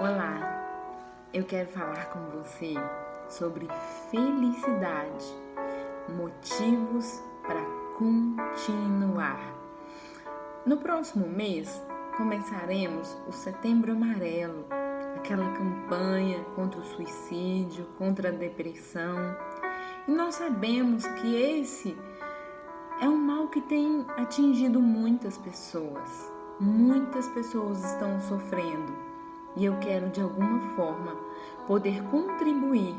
Olá, eu quero falar com você sobre felicidade, motivos para continuar. No próximo mês, começaremos o Setembro Amarelo, aquela campanha contra o suicídio, contra a depressão. E nós sabemos que esse é um mal que tem atingido muitas pessoas. Muitas pessoas estão sofrendo. E eu quero, de alguma forma, poder contribuir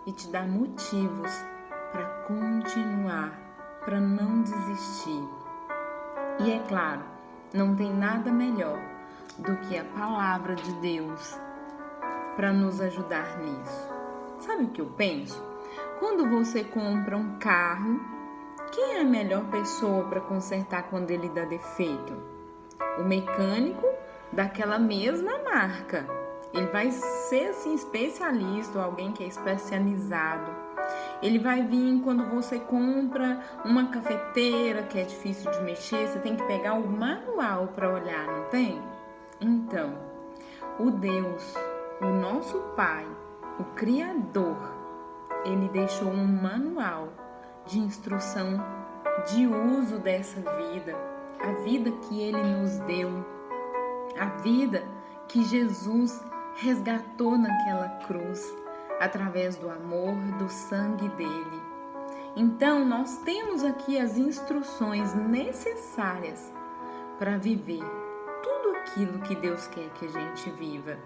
e te dar motivos para continuar, para não desistir. E é claro, não tem nada melhor do que a palavra de Deus para nos ajudar nisso. Sabe o que eu penso? Quando você compra um carro, quem é a melhor pessoa para consertar quando ele dá defeito? O mecânico daquela mesma marca. Ele vai ser assim especialista, ou alguém que é especializado. Ele vai vir quando você compra uma cafeteira que é difícil de mexer, você tem que pegar o manual para olhar, não tem? Então, o Deus, o nosso Pai, o Criador, ele deixou um manual de instrução de uso dessa vida, a vida que ele nos deu, a vida que Jesus resgatou naquela cruz, através do amor, do sangue dele. Então, nós temos aqui as instruções necessárias para viver tudo aquilo que Deus quer que a gente viva.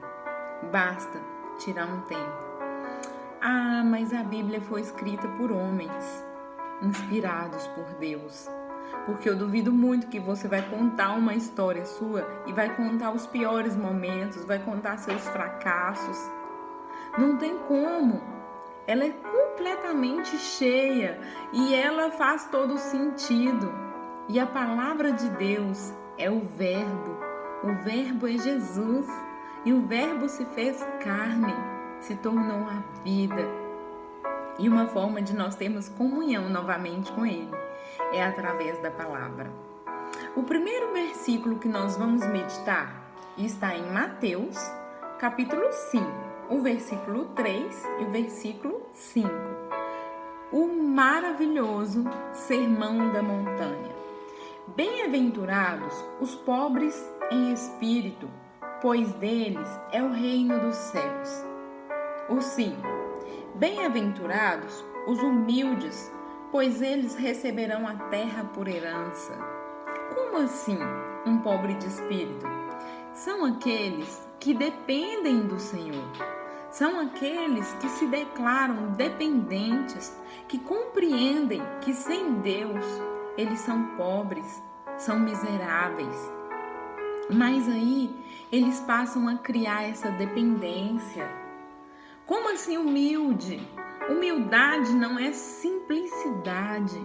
Basta tirar um tempo. Ah, mas a Bíblia foi escrita por homens, inspirados por Deus. Porque eu duvido muito que você vai contar uma história sua e vai contar os piores momentos, vai contar seus fracassos. Não tem como. Ela é completamente cheia e ela faz todo sentido. E a palavra de Deus é o Verbo. O Verbo é Jesus. E o Verbo se fez carne, se tornou a vida. E uma forma de nós termos comunhão novamente com Ele é através da palavra. O primeiro versículo que nós vamos meditar está em Mateus, capítulo 5, o versículo 3 e o versículo 5. O maravilhoso Sermão da Montanha. Bem-aventurados os pobres em espírito, pois deles é o reino dos céus. O 5. Bem-aventurados os humildes, pois eles receberão a terra por herança. Como assim, um pobre de espírito? São aqueles que dependem do Senhor. São aqueles que se declaram dependentes, que compreendem que sem Deus eles são pobres, são miseráveis. Mas aí eles passam a criar essa dependência. Como assim humilde? Humildade não é simplicidade.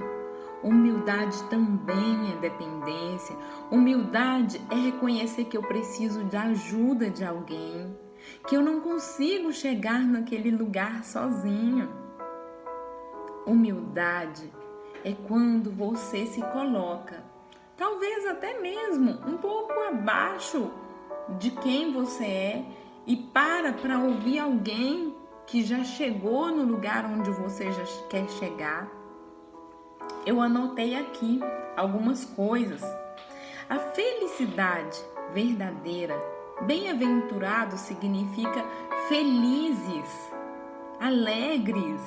Humildade também é dependência. Humildade é reconhecer que eu preciso de ajuda de alguém, que eu não consigo chegar naquele lugar sozinho. Humildade é quando você se coloca, talvez até mesmo um pouco abaixo de quem você é, e para ouvir alguém que já chegou no lugar onde você já quer chegar. Eu anotei aqui algumas coisas. A felicidade verdadeira, bem-aventurado significa felizes, alegres.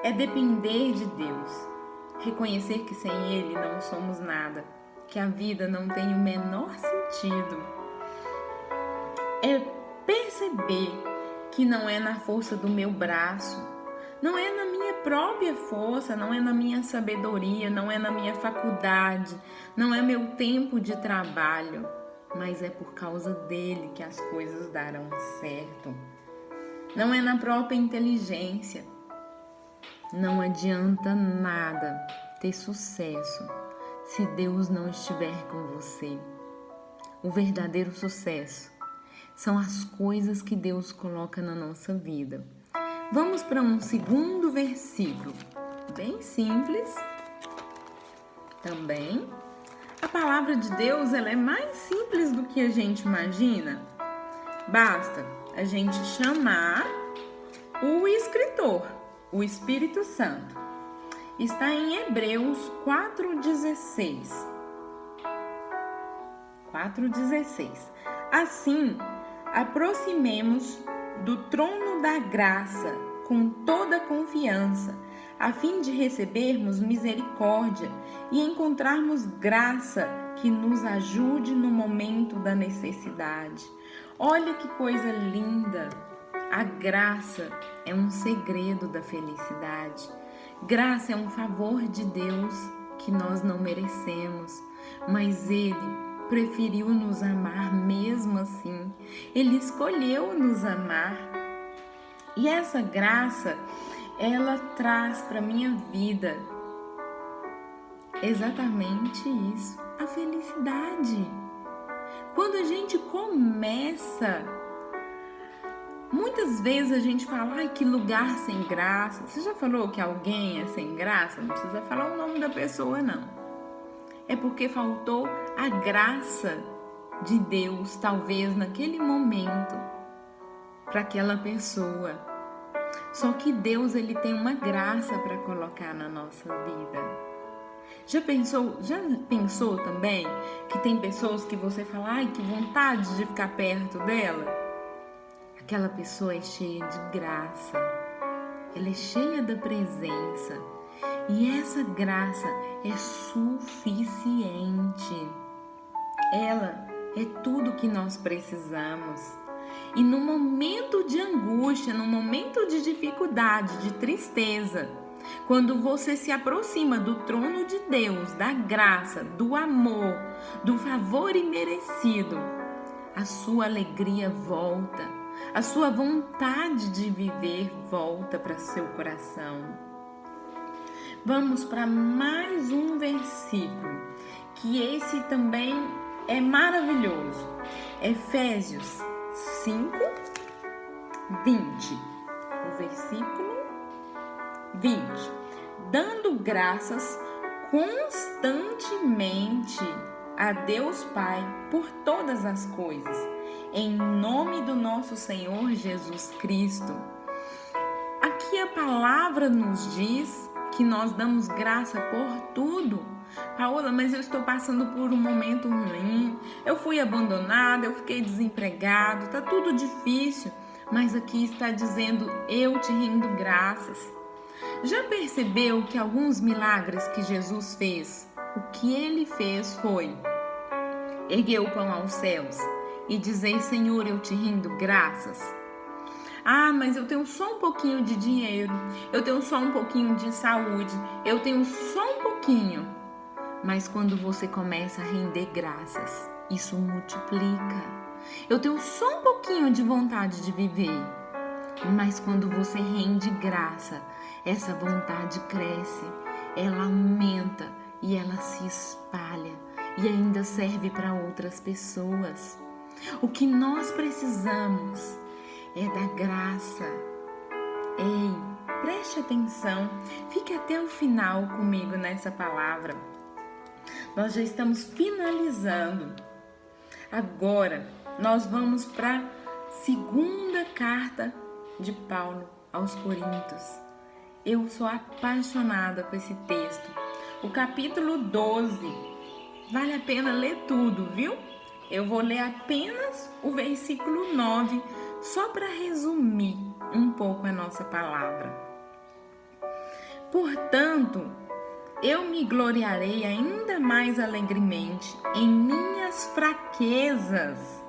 É depender de Deus, reconhecer que sem Ele não somos nada, que a vida não tem o menor sentido. É perceber que não é na força do meu braço, não é na minha própria força, não é na minha sabedoria, não é na minha faculdade, não é meu tempo de trabalho, mas é por causa dele que as coisas darão certo. Não é na própria inteligência. Não adianta nada ter sucesso se Deus não estiver com você. O verdadeiro sucesso são as coisas que Deus coloca na nossa vida. Vamos para um segundo versículo, bem simples. Também, a palavra de Deus ela é mais simples do que a gente imagina. Basta a gente chamar o escritor, o Espírito Santo. Está em Hebreus 4:16. 4:16. Assim, aproximemos do trono da graça com toda confiança, a fim de recebermos misericórdia e encontrarmos graça que nos ajude no momento da necessidade. Olha que coisa linda! A graça é um segredo da felicidade. Graça é um favor de Deus que nós não merecemos, mas Ele preferiu nos amar mesmo assim. Ele escolheu nos amar. E essa graça, ela traz para minha vida exatamente isso, a felicidade. Quando a gente começa, muitas vezes a gente fala, ai, que lugar sem graça. Você já falou que alguém é sem graça? Não precisa falar o nome da pessoa, não. É porque faltou a graça de Deus, talvez naquele momento, para aquela pessoa. Só que Deus, ele tem uma graça para colocar na nossa vida. Já pensou também que tem pessoas que você fala, ai, que vontade de ficar perto dela? Aquela pessoa é cheia de graça, ela é cheia da presença, e essa graça é suficiente. Ela é tudo que nós precisamos. E no momento de angústia, no momento de dificuldade, de tristeza, quando você se aproxima do trono de Deus, da graça, do amor, do favor imerecido, a sua alegria volta, a sua vontade de viver volta para seu coração. Vamos para mais um versículo, que esse também é maravilhoso. Efésios 5:20. O versículo 20. Dando graças constantemente a Deus Pai por todas as coisas, em nome do nosso Senhor Jesus Cristo. Aqui a palavra nos diz que nós damos graça por tudo. Paola, mas eu estou passando por um momento ruim, eu fui abandonada, eu fiquei desempregado, tá tudo difícil, mas aqui está dizendo, eu te rendo graças. Já percebeu que alguns milagres que Jesus fez, o que ele fez foi erguer o pão aos céus e dizer, Senhor, eu te rendo graças? Ah, mas eu tenho só um pouquinho de dinheiro, eu tenho só um pouquinho de saúde, eu tenho só um pouquinho. Mas quando você começa a render graças, isso multiplica. Eu tenho só um pouquinho de vontade de viver, mas quando você rende graça, essa vontade cresce, ela aumenta e ela se espalha e ainda serve para outras pessoas. O que nós precisamos é da graça. Ei, preste atenção, fique até o final comigo nessa palavra. Nós já estamos finalizando. Agora, nós vamos para a segunda carta de Paulo aos Coríntios. Eu sou apaixonada com esse texto. O capítulo 12. Vale a pena ler tudo, viu? Eu vou ler apenas o versículo 9, só para resumir um pouco a nossa palavra. Portanto, eu me gloriarei ainda mais alegremente em minhas fraquezas,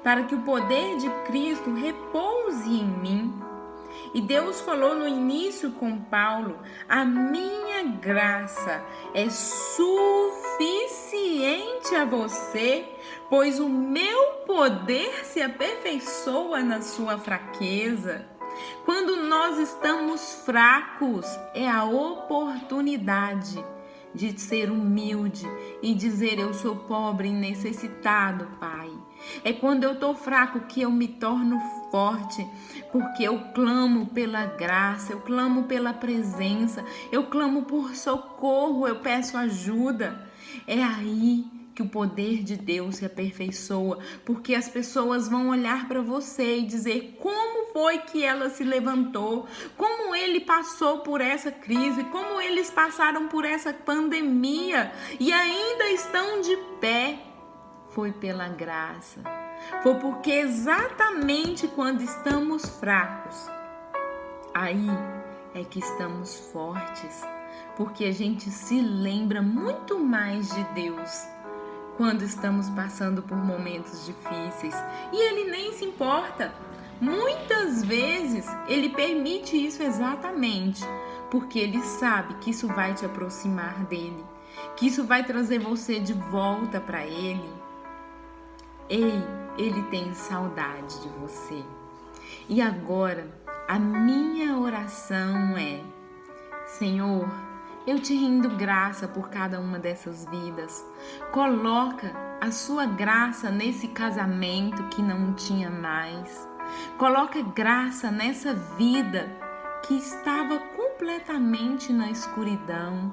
para que o poder de Cristo repouse em mim. E Deus falou no início com Paulo, a minha graça é suficiente a você, pois o meu poder se aperfeiçoa na sua fraqueza. Quando nós estamos fracos, é a oportunidade de ser humilde e dizer, eu sou pobre e necessitado, Pai. É quando eu estou fraco que eu me torno forte, porque eu clamo pela graça, eu clamo pela presença, eu clamo por socorro, eu peço ajuda. É aí que o poder de Deus se aperfeiçoa, porque as pessoas vão olhar para você e dizer como foi que ela se levantou, como ele passou por essa crise, como eles passaram por essa pandemia e ainda estão de pé. Foi pela graça. Foi porque exatamente quando estamos fracos, aí é que estamos fortes, porque a gente se lembra muito mais de Deus quando estamos passando por momentos difíceis e Ele nem se importa. Muitas vezes Ele permite isso exatamente porque Ele sabe que isso vai te aproximar dEle, que isso vai trazer você de volta para Ele. Ei, Ele tem saudade de você. E agora, a minha oração é: Senhor, eu te rendo graça por cada uma dessas vidas. Coloca a sua graça nesse casamento que não tinha mais. Coloca graça nessa vida que estava completamente na escuridão.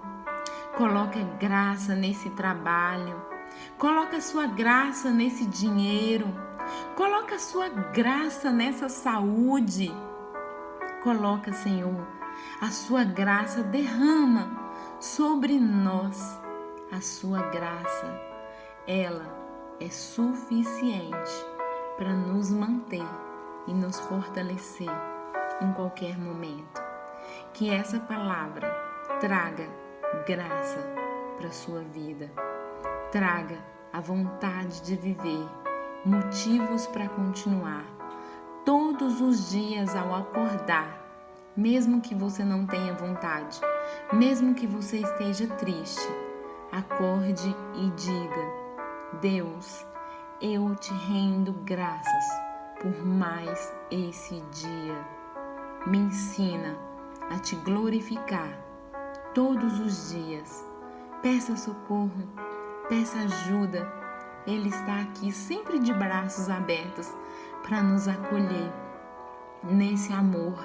Coloca graça nesse trabalho. Coloca a sua graça nesse dinheiro. Coloca a sua graça nessa saúde. Coloca, Senhor, a sua graça, derrama sobre nós. A sua graça, ela é suficiente para nos manter e nos fortalecer em qualquer momento. Que essa palavra traga graça para a sua vida. Traga a vontade de viver, motivos para continuar. Todos os dias ao acordar, mesmo que você não tenha vontade, mesmo que você esteja triste, acorde e diga: Deus, eu te rendo graças por mais esse dia. Me ensina a te glorificar todos os dias. Peça socorro, peça ajuda. Ele está aqui sempre de braços abertos para nos acolher nesse amor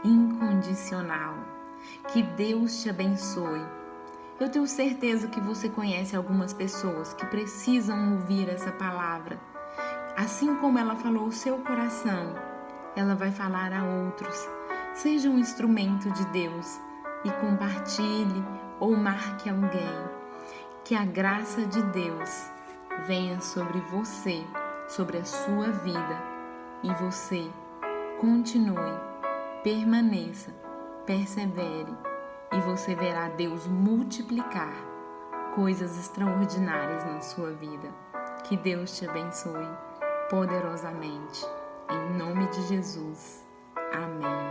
incondicional. Que Deus te abençoe. Eu tenho certeza que você conhece algumas pessoas que precisam ouvir essa palavra. Assim como ela falou ao seu coração, ela vai falar a outros. Seja um instrumento de Deus e compartilhe ou marque alguém. Que a graça de Deus venha sobre você, sobre a sua vida, e você continue, permaneça, persevere, e você verá Deus multiplicar coisas extraordinárias na sua vida. Que Deus te abençoe poderosamente. Em nome de Jesus. Amém.